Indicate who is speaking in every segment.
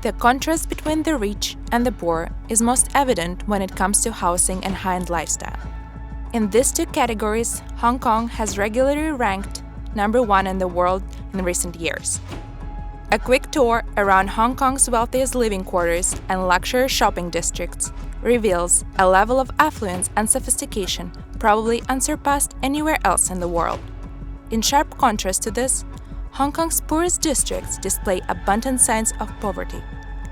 Speaker 1: The contrast between the rich and the poor is most evident when it comes to housing and high-end lifestyle. In these two categories, Hong Kong has regularly ranked #1 in the world in recent years. A quick tour around Hong Kong's wealthiest living quarters and luxury shopping districts reveals a level of affluence and sophistication probably unsurpassed anywhere else in the world. In sharp contrast to this, Hong Kong's poorest districts display abundant signs of poverty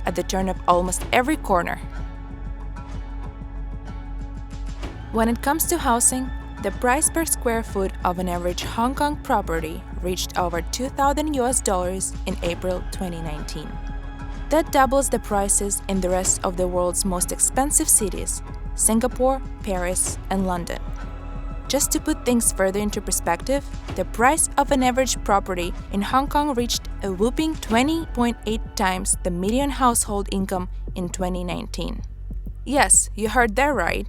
Speaker 1: at the turn of almost every corner. When it comes to housing, the price per square foot of an average Hong Kong property reached over $2,000 in April 2019. That doubles the prices in the rest of the world's most expensive cities, Singapore, Paris, and London. Just to put things further into perspective, the price of an average property in Hong Kong reached a whopping 20.8 times the median household income in 2019. Yes, you heard that right.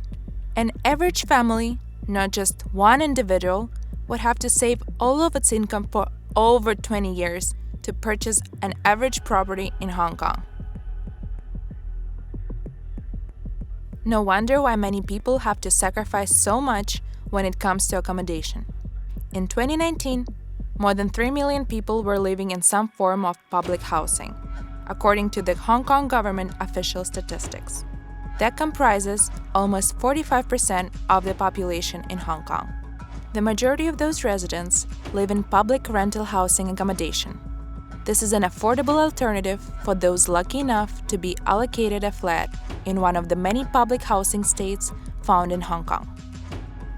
Speaker 1: An average family, not just one individual, would have to save all of its income for over 20 years to purchase an average property in Hong Kong. No wonder why many people have to sacrifice so much when it comes to accommodation. In 2019, more than 3 million people were living in some form of public housing, according to the Hong Kong government official statistics. That comprises almost 45% of the population in Hong Kong. The majority of those residents live in public rental housing accommodation. This is an affordable alternative for those lucky enough to be allocated a flat in one of the many public housing estates found in Hong Kong.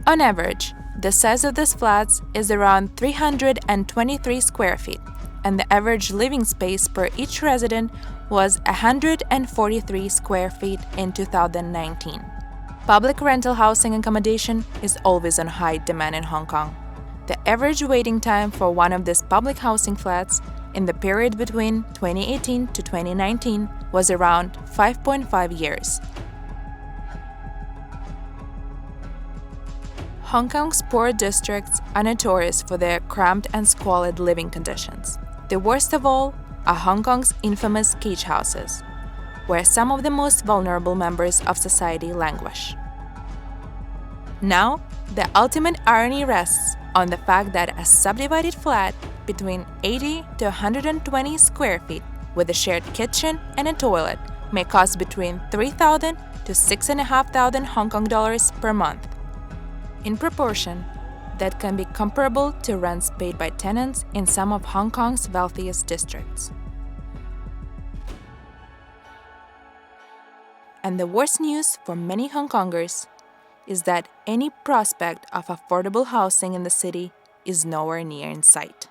Speaker 1: On average, the size of these flats is around 323 square feet, and the average living space per each resident was 143 square feet in 2019. Public rental housing accommodation is always on high demand in Hong Kong. The average waiting time for one of these public housing flats in the period between 2018 to 2019 was around 5.5 years. Hong Kong's poor districts are notorious for their cramped and squalid living conditions. The worst of all are Hong Kong's infamous cage houses, where some of the most vulnerable members of society languish. Now, the ultimate irony rests on the fact that a subdivided flat between 80 to 120 square feet with a shared kitchen and a toilet may cost between 3,000 to 6,500 Hong Kong dollars per month. In proportion, that can be comparable to rents paid by tenants in some of Hong Kong's wealthiest districts. And the worst news for many Hong Kongers is that any prospect of affordable housing in the city is nowhere near in sight.